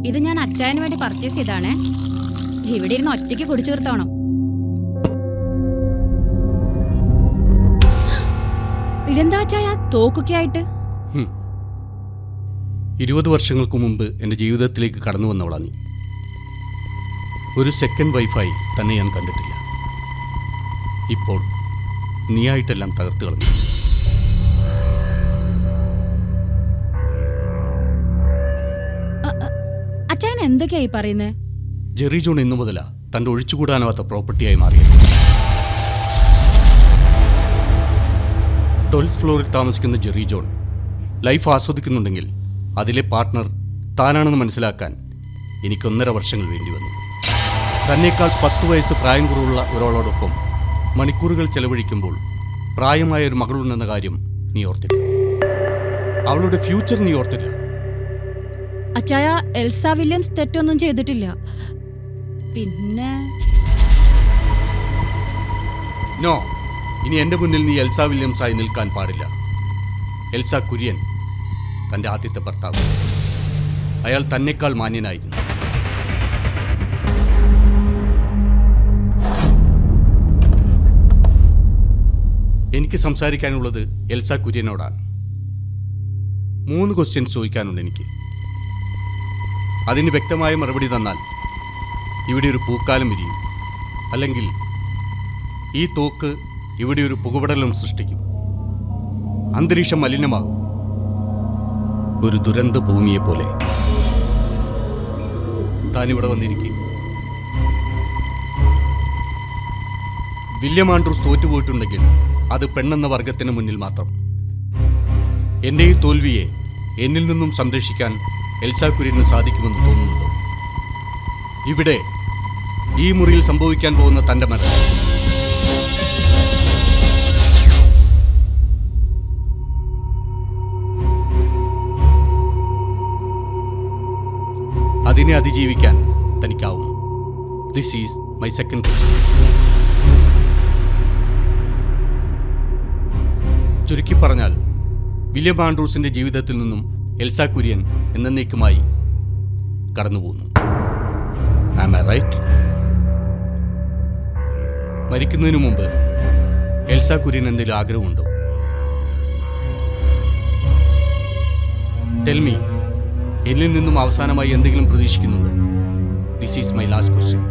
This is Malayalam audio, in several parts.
ഇത് ഞാൻ അച്ചായന് വേണ്ടി പർച്ചേസ് ചെയ്താണേ. ഇവിടെ ഇരുന്ന് ഒറ്റയ്ക്ക് കുടിച്ചു തീർത്തോണം. ഇതെന്താ അച്ചായ തോക്കൊക്കെ ആയിട്ട്? 20 വർഷങ്ങൾക്ക് മുമ്പ് എൻ്റെ ജീവിതത്തിലേക്ക് കടന്നു വന്നവളാ നീ. ഒരു സെക്കൻഡ് വൈഫായി തന്നെ ഞാൻ കണ്ടിട്ടില്ല. ഇപ്പോൾ നീയായിട്ടെല്ലാം തകർത്ത് കളഞ്ഞു. അച്ചായൻ എന്തൊക്കെയായി പറയുന്നേ? ജെറി ജോൺ ഇന്നു മുതലാ തൻ്റെ ഒഴിച്ചുകൂടാനാവാത്ത പ്രോപ്പർട്ടിയായി മാറിയത്. 12th ഫ്ലോറിൽ താമസിക്കുന്ന ജെറി ജോൺ ലൈഫ് ആസ്വദിക്കുന്നുണ്ടെങ്കിൽ അതിലെ പാർട്ട്ണർ താനാണെന്ന് മനസ്സിലാക്കാൻ എനിക്ക് 1.5 വർഷങ്ങൾ വേണ്ടി വന്നു. തന്നേക്കാൾ 10 വയസ്സ് പ്രായം കുറവുള്ള ഒരാളോടൊപ്പം മണിക്കൂറുകൾ ചെലവഴിക്കുമ്പോൾ പ്രായമായ ഒരു മകളുണ്ടെന്ന കാര്യം നീ ഓർത്തില്ല. അവളുടെ ഫ്യൂച്ചർ നീ ഓർത്തില്ല. അച്ചായ, എൽസ വില്യംസ് തെറ്റൊന്നും ചെയ്തിട്ടില്ല. പിന്നെ നോ, ഇനി എൻ്റെ മുന്നിൽ നീ എൽസ വില്യംസായി നിൽക്കാൻ പാടില്ല. എൽസ കുര്യൻ തൻ്റെ ആദ്യത്തെ ഭർത്താവ്. അയാൾ തന്നെക്കാൾ മാന്യനായിരുന്നു. എനിക്ക് സംസാരിക്കാനുള്ളത് എൽസ കുര്യനോടാണ്. 3 ക്വസ്റ്റ്യൻസ് ചോദിക്കാനുണ്ട് എനിക്ക്. അതിന് വ്യക്തമായ മറുപടി തന്നാൽ ഇവിടെ ഒരു പൂക്കാലം വിരിയും, അല്ലെങ്കിൽ ഈ തോക്ക് ഇവിടെ ഒരു പുകപടലം സൃഷ്ടിക്കും. അന്തരീക്ഷം മലിനമാകും, ഒരു ദുരന്ത ഭൂമിയെ പോലെ. താനിവിടെ വന്നിരിക്കും. വില്യം ആൻഡ്രൂസ് തോറ്റുപോയിട്ടുണ്ടെങ്കിൽ അത് പെണ്ണെന്ന വർഗത്തിന് മുന്നിൽ മാത്രം. എൻ്റെ ഈ തോൽവിയെ എന്നിൽ നിന്നും സംരക്ഷിക്കാൻ എൽസ കുര്യന് സാധിക്കുമെന്ന് തോന്നുന്നുണ്ടോ? ഇവിടെ ഈ മുറിയിൽ സംഭവിക്കാൻ പോകുന്ന തൻ്റെ മരണം അതിനെ അതിജീവിക്കാൻ തനിക്കാവും. This is my second question. ചുരുക്കി പറഞ്ഞാൽ വില്യം ആൻഡ്രൂസിന്റെ ജീവിതത്തിൽ നിന്നും എൽസ കുര്യൻ എന്നേക്കുമായി കടന്നുപോകുന്നു. Am I right? മരിക്കുന്നതിനു മുമ്പ് എൽസ കുര്യൻ എന്തെങ്കിലും ആഗ്രഹമുണ്ടോ? ടെൽ മീ, എന്നിൽ നിന്നും അവസാനമായി എന്തെങ്കിലും പ്രതീക്ഷിക്കുന്നുണ്ടോ? This is my last question.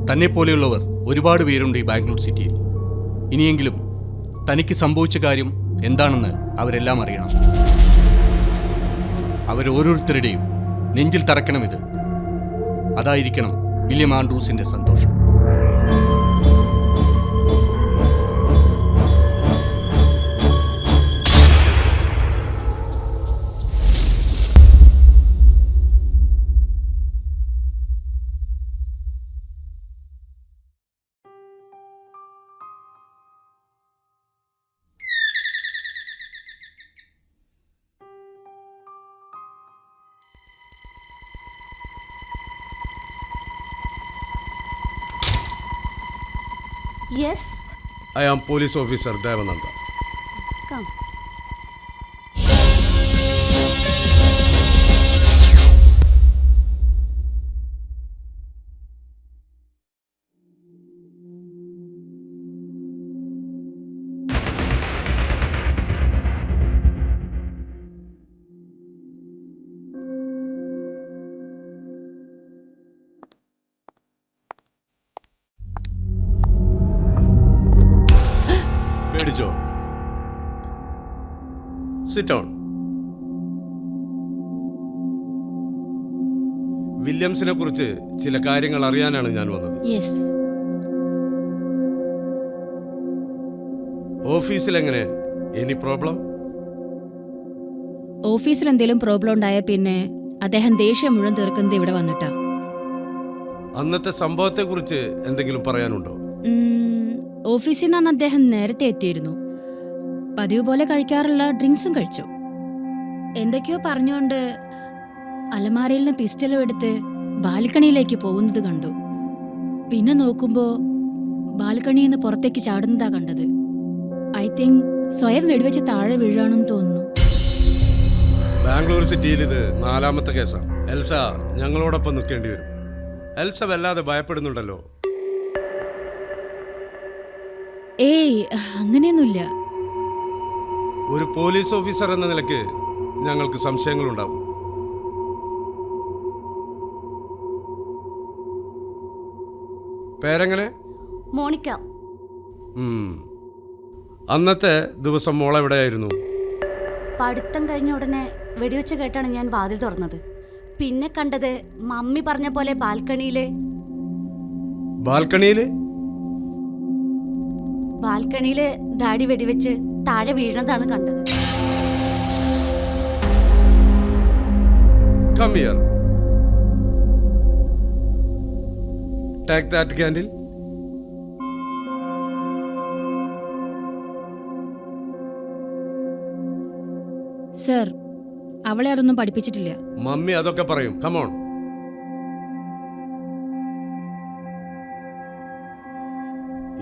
തന്നെ പോലെയുള്ളവർ ഒരുപാട് പേരുണ്ട് ഈ ബാംഗ്ലൂർ സിറ്റിയിൽ. ഇനിയെങ്കിലും തനിക്ക് സംഭവിച്ച കാര്യം എന്താണെന്ന് അവരെല്ലാം അറിയണം. അവരോരോരുത്തരുടെയും നെഞ്ചിൽ തറക്കണം ഇത്. അതായിരിക്കണം വില്യം ആൻഡ്രൂസിന്റെ സന്തോഷം. Yes. I am police officer Devananda. Come. പേടിച്ചോ? Sit down. വില്യംസിനെ കുറിച്ച് ചില കാര്യങ്ങൾ അറിയാനാണ് ഞാൻ വന്നത്. യെസ്. ഓഫീസിൽ എങ്ങനെ? Any problem? ഓഫീസിൽ എന്തെങ്കിലും പ്രോബ്ലം ഉണ്ടായ പിന്നെ അദ്ദേഹം ദേഷ്യം മുഴുവൻ തീർക്കുന്നത് ഇവിടെ വന്നിട്ടാ. അന്നത്തെ സംഭവത്തെ കുറിച്ച് എന്തെങ്കിലും പറയാനുണ്ടോ? ഓഫീസിൽ നിന്നാണ് അദ്ദേഹം നേരത്തെ എത്തിയിരുന്നു. പതിവ് പോലെ കഴിക്കാറുള്ള ഡ്രിങ്ക്സും കഴിച്ചു. എന്തൊക്കെയോ പറഞ്ഞുകൊണ്ട് അലമാരയിൽ നിന്ന് പിസ്റ്റലും എടുത്ത് ബാൽക്കണിയിലേക്ക് പോകുന്നത് കണ്ടു. പിന്നെ നോക്കുമ്പോൾ ബാൽക്കണിയിൽ നിന്ന് പുറത്തേക്ക് ചാടുന്നതാ കണ്ടത്. ഐ തിങ്ക് സ്വയം വെടിവെച്ച് താഴെ വീഴാണെന്ന് തോന്നുന്നു. ബാംഗ്ലൂർ സിറ്റിയിൽ ഇത് 4ാമത്തെ കേസാണ്. എൽസ ഞങ്ങളോടൊപ്പം നിൽക്കേണ്ടി വരും. എൽസ വല്ലാതെ ഭയപ്പെടുന്നുണ്ടല്ലോ. ഏയ്, അങ്ങനെയൊന്നുമില്ല. ഒരു പോലീസ് ഓഫീസർ എന്ന നിലയ്ക്ക് ഞങ്ങൾക്ക് സംശയങ്ങളുണ്ടാവും. പേരെങ്ങനെ? മോണിക്ക. അന്നത്തെ ദിവസം മോൾ എവിടെയായിരുന്നു? പഠിത്തം കഴിഞ്ഞ ഉടനെ വെടിവെച്ച് കേട്ടാണ് ഞാൻ വാതിൽ തുറന്നത്. പിന്നെ കണ്ടത് മമ്മി പറഞ്ഞ പോലെ ബാൽക്കണിയില് ഡാഡി വെടിവെച്ച് താഴെ വീഴുന്നതാണ് കണ്ടത്. Come here. Take that candle. Sir, അവളെ അതൊന്നും പഠിപ്പിച്ചിട്ടില്ല. മമ്മി അതൊക്കെ പറയും. Come on.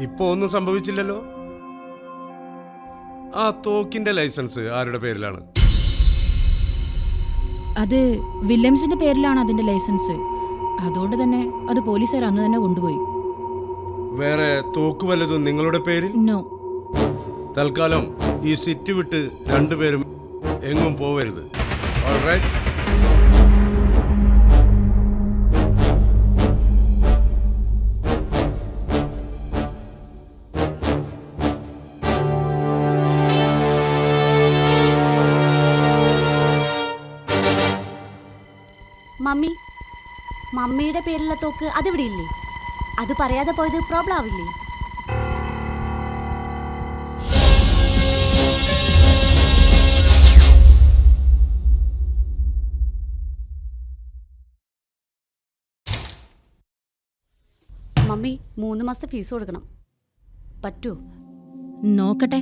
ഇപ്പോ ഒന്നും സംഭവിച്ചില്ലല്ലോ. ആ തോക്കിന്റെ ലൈസൻസ് ആരുടെ പേരിലാണ്? അത് വില്യംസിന്റെ പേരിലാണ് അതിന്റെ ലൈസൻസ്. അതുകൊണ്ട് തന്നെ അത് പോലീസുകാർ അന്ന് തന്നെ കൊണ്ടുപോയി. വേറെ തോക്ക് വല്ലതും നിങ്ങളുടെ പേരിൽ? നോ. തൽക്കാലം ഈ സിറ്റി വിട്ട് രണ്ടുപേരും എങ്ങും പോവരുത്. ഓൾറൈറ്റ്? മമ്മിയുടെ പേരിലുള്ള തോക്ക് അതിവിടെ ഇല്ലേ? അത് പറയാതെ പോയത് പ്രോബ്ലം ആവില്ലേ? മമ്മി 3 മാസത്തെ ഫീസ് കൊടുക്കണം. പറ്റൂ? നോക്കട്ടെ.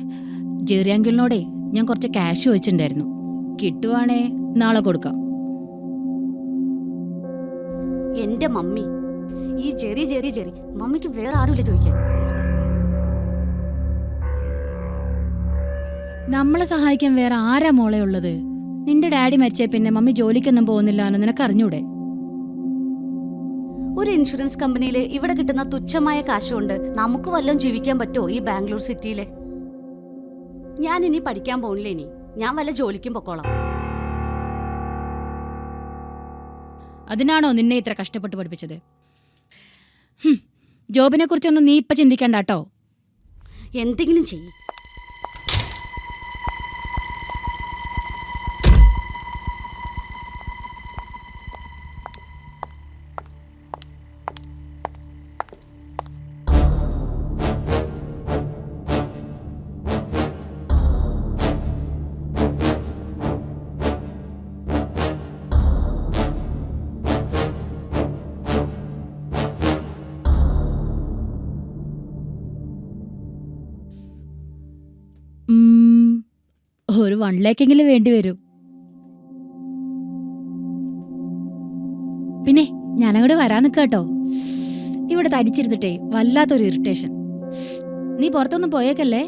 ജെറി അങ്കിളിനോടേ ഞാൻ കുറച്ച് ക്യാഷ് വെച്ചിട്ടുണ്ടായിരുന്നു. കിട്ടുവാണേ നാളെ കൊടുക്കാം. എന്റെ മമ്മി, ഈ ജെറി മമ്മിക്ക് വേറെ ആരുമില്ല ചോദിക്കാൻ. നമ്മളെ സഹായിക്കാൻ വേറെ ആരാ മോളെ ഉള്ളത്? നിന്റെ ഡാഡി മരിച്ചേ പിന്നെ മമ്മി ജോലിക്കൊന്നും പോകുന്നില്ല എന്ന് നിനക്ക് അറിഞ്ഞൂടെ? ഒരു ഇൻഷുറൻസ് കമ്പനിയിൽ ഇവിടെ കിട്ടുന്ന തുച്ഛമായ കാശ് കൊണ്ട് നമുക്ക് വല്ലതും ജീവിക്കാൻ പറ്റുമോ ഈ ബാംഗ്ലൂർ സിറ്റിയില്? ഞാൻ ഇനി പഠിക്കാൻ പോണില്ല. ഞാൻ വല്ല ജോലിക്കും പൊക്കോളാം. അതിനാണോ നിന്നെ ഇത്ര കഷ്ടപ്പെട്ട് പഠിപ്പിച്ചത്? ജോബിനെ കുറിച്ചൊന്നും നീ ഇപ്പൊ ചിന്തിക്കണ്ട കേട്ടോ. എന്തെങ്കിലും ചെയ്യും. ഒരു 1 ലേക്കെങ്കിലും വേണ്ടി വരും. പിന്നെ ഞാനങ്ങോട്ട് വരാൻ നിൽക്കാട്ടോ. ഇവിടെ തരിച്ചിരുന്നിട്ടേ വല്ലാത്തൊരു ഇറിറ്റേഷൻ. നീ പുറത്തൊന്നും പോയേക്കല്ലേ?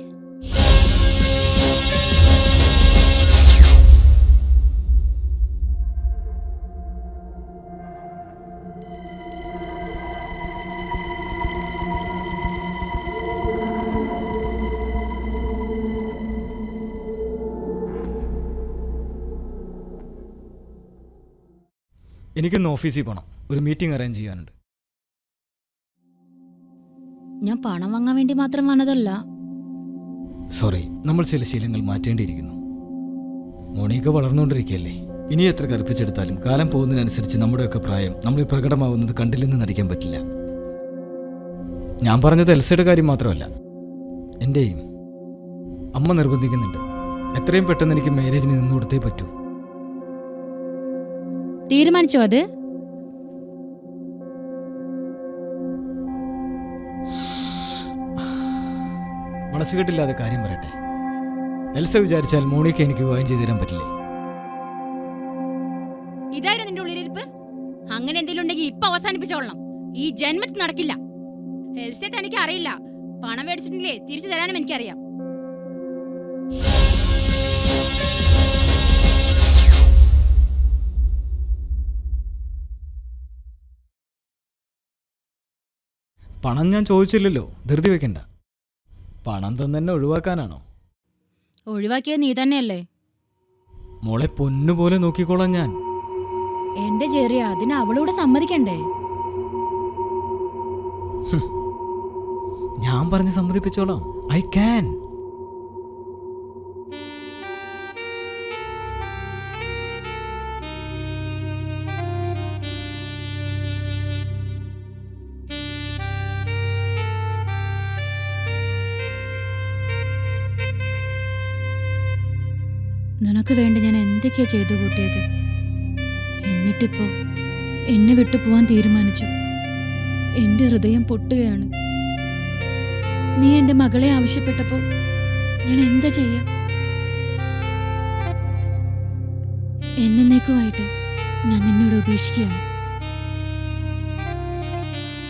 എനിക്കൊന്ന് ഓഫീസിൽ പോകണം. ഒരു മീറ്റിംഗ് അറേഞ്ച് ചെയ്യാനുണ്ട്. ഞാൻ പണം വാങ്ങാൻ വേണ്ടി മാത്രം വന്നതല്ല. സോറി, നമ്മൾ ചില ശീലങ്ങൾ മാറ്റേണ്ടിയിരിക്കുന്നു. മോണിക്ക വളർന്നുകൊണ്ടിരിക്കുകയല്ലേ. ഇനി എത്ര കറുപ്പിച്ചെടുത്താലും കാലം പോകുന്നതിനനുസരിച്ച് നമ്മുടെയൊക്കെ പ്രായം നമ്മളിൽ പ്രകടമാവുന്നത് കണ്ടില്ലെന്ന് നടിക്കാൻ പറ്റില്ല. ഞാൻ പറഞ്ഞത് എൽസയുടെ കാര്യം മാത്രമല്ല, എൻ്റെയും. അമ്മ നിർബന്ധിക്കുന്നുണ്ട്. എത്രയും പെട്ടെന്ന് എനിക്ക് മാരേജിന് നിന്ന് കൊടുത്തേ പറ്റൂ. തീരുമാനിച്ചോ അത്? വളച്ചുകെട്ടില്ലാതെ കാര്യം പറയട്ടെ. എൽസ വിചാരിച്ചാൽ മോണിക്ക എനിക്ക് വിവാഹം ചെയ്തു തരാൻ പറ്റില്ലേ? ഇതായിരുന്നു നിന്റെ ഉള്ളിലിരിപ്പ്? അങ്ങനെ എന്തെങ്കിലും ഉണ്ടെങ്കിൽ ഇപ്പൊ അവസാനിപ്പിച്ചോളണം. ഈ ജന്മത്തിൽ നടക്കില്ല. എൽസെ തനിക്ക് അറിയില്ല. പണം മേടിച്ചിട്ടില്ലേ തിരിച്ചു തരാനും എനിക്കറിയാം. പണം ഞാൻ ചോദിച്ചില്ലല്ലോ, ധൃതി വെക്കണ്ട. പണം തന്നെ ഒഴിവാക്കാനാണോ? ഒഴിവാക്കിയത് നീ തന്നെയല്ലേ? മോളെ പൊന്നുപോലെ നോക്കിക്കോളാം ഞാൻ. എന്റെ ചെറിയ അതിന് അവളോട് സമ്മതിക്കണ്ടേ? ഞാൻ പറഞ്ഞ് സമ്മതിപ്പിച്ചോളാം. I can. നിനക്ക് വേണ്ടി ഞാൻ എന്തൊക്കെയാ ചെയ്തു കൂട്ടിയത്. എന്നിട്ടിപ്പോ എന്നെ വിട്ടു പോവാൻ തീരുമാനിച്ചു. എന്റെ ഹൃദയം പൊട്ടുകയാണ്. നീ എന്റെ മകളെ ആവശ്യപ്പെട്ടപ്പോ ഞാൻ എന്താ ചെയ്യാ? എന്നേക്കുമായിട്ട് ഞാൻ നിന്നോട് ഉപേക്ഷിക്കുകയാണ്.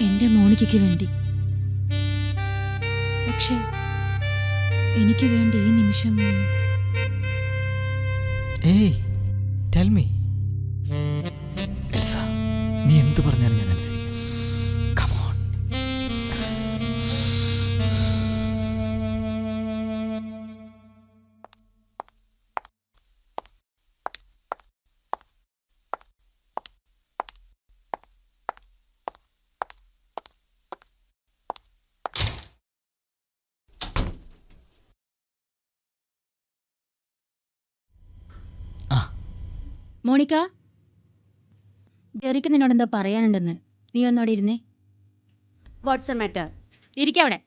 എന്റെ മോണിക്കയ്ക്ക് വേണ്ടി. പക്ഷേ എനിക്ക് വേണ്ടി ഈ നിമിഷം നീ ഏയ് ടെൽ മീ. എൽസ, നീ എന്ത് പറഞ്ഞാലും ഞാൻ അനുസരിക്കാം. Come on. മോണിക്ക, ജെറിക്ക് നിന്നോട് എന്താ പറയാനുണ്ടെന്ന്. നീ ഒന്നോടെ ഇരുന്നേ. What's a matter? ഇരിക്കവിടെ.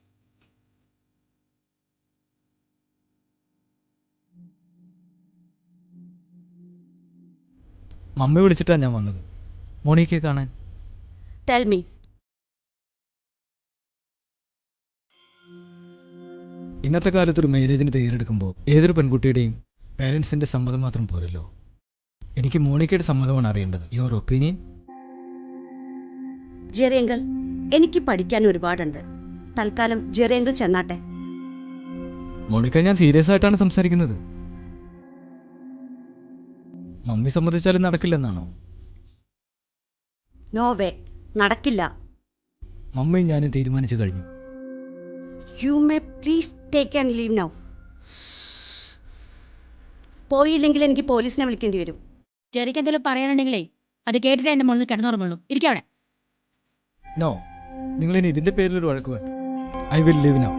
മമ്മി വിളിച്ചിട്ടാണ് ഞാൻ വന്നത്, മോണിക്കയെ കാണാൻ. Tell me. ഇന്നത്തെ കാലത്തൊരു മാരേജിന് തയ്യാറെടുക്കുമ്പോൾ ഏതൊരു പെൺകുട്ടിയുടെയും പേരൻസിൻ്റെ സമ്മതം മാത്രം പോരല്ലോ. എനിക്ക് മോണിക്കയുടെ സമ്മതമാണ് അറിയേണ്ടത്. Your opinion? ജെറിയങ്കിൾ, എനിക്ക് പഠിക്കാൻ ഒരുപാടുണ്ട്. തൽക്കാലം ജെറിയങ്കിൾ ചെന്നാട്ടെ. മോണിക്ക, ഞാൻ സീരിയസ് ആയിട്ടാണ് സംസാരിക്കുന്നത്. മമ്മി സമ്മതിച്ചാലും നടക്കില്ലെന്നാണോ? നോ വേ, നടക്കില്ല. മമ്മി ഞാനും തീരുമാനിച്ചു കഴിഞ്ഞു. You may please take and leave now. പോയില്ലെങ്കിൽ എനിക്ക് പോലീസിനെ വിളിക്കേണ്ടി വരും. ജെറിക്ക് എന്തെങ്കിലും പറയാനുണ്ടെങ്കിലേ അത് കേട്ടിട്ട് എന്റെ മുകളിൽ കിടന്നുറങ്ങുള്ളൂ. ഇരിക്കവിടെ. നോ, നിങ്ങളിനി ഇതിന്റെ പേരിൽ ഒരു വഴക്ക് വേണ്ട. I will leave now.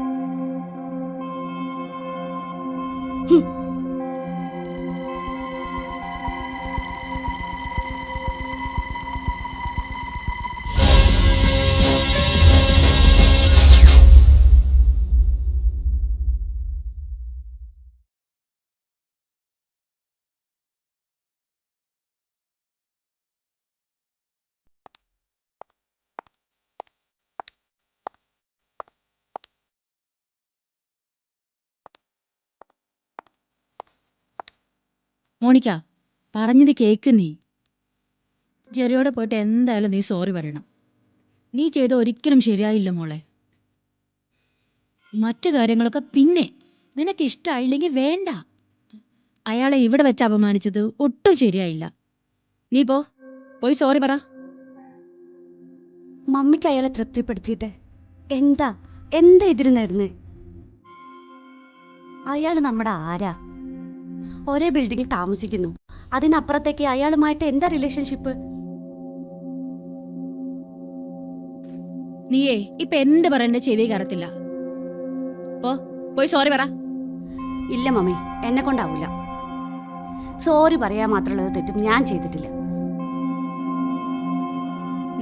Monica, പറഞ്ഞത് കേക്ക്. നീ ജെറിയോടെ പോയിട്ട് എന്തായാലും നീ സോറി പറയണം. നീ ചെയ്ത ഒരിക്കലും ശരിയായില്ല മോളെ. മറ്റു കാര്യങ്ങളൊക്കെ പിന്നെ. നിനക്ക് ഇഷ്ടമായില്ലെങ്കിൽ വേണ്ട. അയാളെ ഇവിടെ വെച്ച് അപമാനിച്ചത് ഒട്ടും ശരിയായില്ല. നീ പോയി സോറി പറ. മമ്മിക്ക് അയാളെ തൃപ്തിപ്പെടുത്തിയിട്ട് എന്താ എതിരുന്നായിരുന്നു? അയാൾ നമ്മുടെ ആരാ? ഒരേ ബിൽഡിങ്ങിൽ താമസിക്കുന്നു. അതിനപ്പുറത്തേക്ക് അയാളുമായിട്ട് എന്താ റിലേഷൻഷിപ്പ്? നീയേ ഇപ്പൊ എന്ത് പറയണ്ട ചെവി കയറത്തില്ല. പോയി സോറി പറ. ഇല്ല മമ്മി, എന്നെ കൊണ്ടാവൂല. സോറി പറയാൻ മാത്രമുള്ളത് തെറ്റും ഞാൻ ചെയ്തിട്ടില്ല.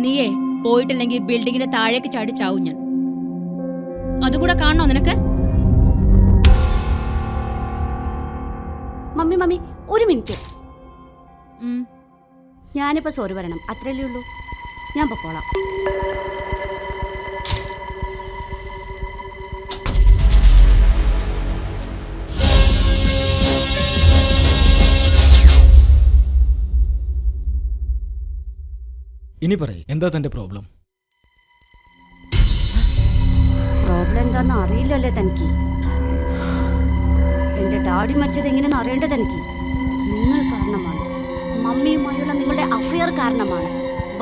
നീയേ പോയിട്ടില്ലെങ്കിൽ ബിൽഡിങ്ങിന്റെ താഴേക്ക് ചാടി ചാവും ഞാൻ. അതുകൂടെ കാണണോ നിനക്ക്? മമ്മി ഒരു മിനിറ്റ്. ഞാനിപ്പോൾ സോറി പറയണം, അത്രയല്ലേ ഉള്ളൂ. ഞാൻ പൊക്കോളാം. ഇനി പറയ്, എന്താ തന്റെ പ്രോബ്ലം? പ്രോബ്ലം എന്താന്ന് അറിയില്ലല്ലേ തനിക്ക്? എന്റെ ഡാഡി മരിച്ചത് എങ്ങനെയെന്ന് അറിയേണ്ടത് എനിക്ക്. നിങ്ങൾ കാരണമാണ്, മമ്മിയുമായുള്ള നിങ്ങളുടെ അഫെയർ കാരണമാണ്.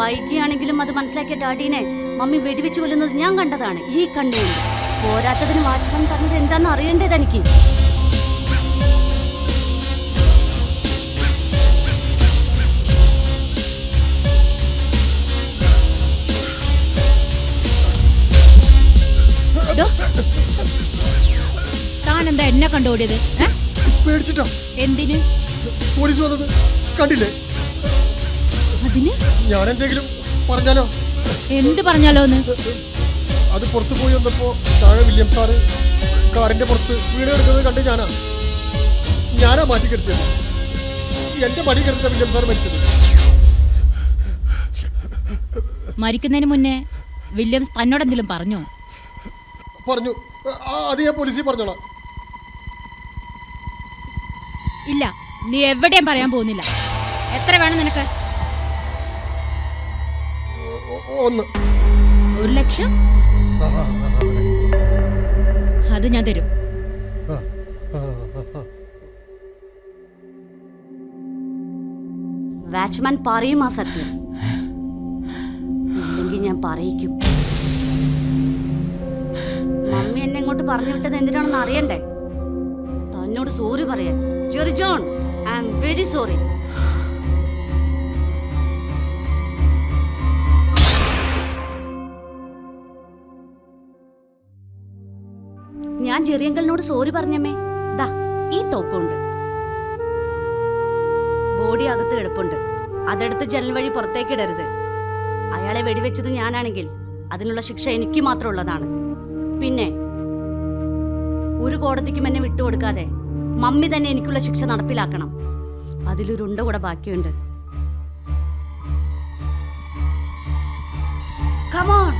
വൈകിയാണെങ്കിലും അത് മനസ്സിലാക്കിയ ഡാഡീനെ മമ്മി വെടിവെച്ച് കൊല്ലുന്നത് ഞാൻ കണ്ടതാണ് ഈ കണ്ണുകൊണ്ട്. പോരാത്തതിന് വാച്ച്മാൻ പറഞ്ഞത് എന്താന്ന് അറിയേണ്ടത് എനിക്ക്. താൻ എന്താ എന്നെ കണ്ടോടിയത്? പേടിച്ചിട്ടാ എന്തിന്? പോലീസ് വന്നത് കണ്ടില്ലേ? അതിന് ഞാൻ എന്തെങ്കിലും പറഞ്ഞാലോ? എന്ത് പറഞ്ഞാലോന്ന്? അത് പുറത്തു പോയി വന്നപ്പോ താഴെ വില്യം സാറ് കാറിന്റെ പുറത്ത് വീട് കിടക്കുന്നത് കണ്ട് ഞാനാ മാറ്റി കിടത്തിയത്. എന്റെ മടി കിടന്ന വില്യം സാർ മരിച്ചത്. മരിക്കുന്നതിന് മുന്നേ വില്യംസ് തന്നോടെന്തെങ്കിലും പറഞ്ഞോ? പറഞ്ഞു. അത് ഞാൻ പോലീസിൽ പറഞ്ഞോളാം. ഇല്ല, നീ എവിടെയും പറയാൻ പോകുന്നില്ല. എത്ര വേണം നിനക്ക്? 1 1,00,000? അത് ഞാൻ തരും. വാച്ച്മാൻ പറയും ആ സത്യം, ഇല്ലെങ്കിൽ ഞാൻ പറയിക്കും. മമ്മി എന്നെ ഇങ്ങോട്ട് പറഞ്ഞു വിട്ടത് എന്തിനാണെന്ന് അറിയണ്ടേ? തന്നോട് സോറി പറയാൻ. Jerry John, I am very sorry. ഞാൻ ജെറിയങ്കളിനോട് സോറി പറഞ്ഞമ്മേ. ദാ ഈ തോക്കുണ്ട്, ബോഡി അകത്ത് കിടപ്പുണ്ട്. അതെടുത്ത് ജനൽ വഴി പുറത്തേക്ക് ഇടരുത്. അയാളെ വെടിവെച്ചത് ഞാനാണെങ്കിൽ അതിനുള്ള ശിക്ഷ എനിക്ക് മാത്രമുള്ളതാണ്. പിന്നെ ഒരു കോടതിക്കും എന്നെ വിട്ടുകൊടുക്കാതെ മമ്മി തന്നെ എനിക്കുള്ള ശിക്ഷ നടപ്പിലാക്കണം. അതിലൊരുണ്ട കൂടെ ബാക്കിയുണ്ട്. Come on!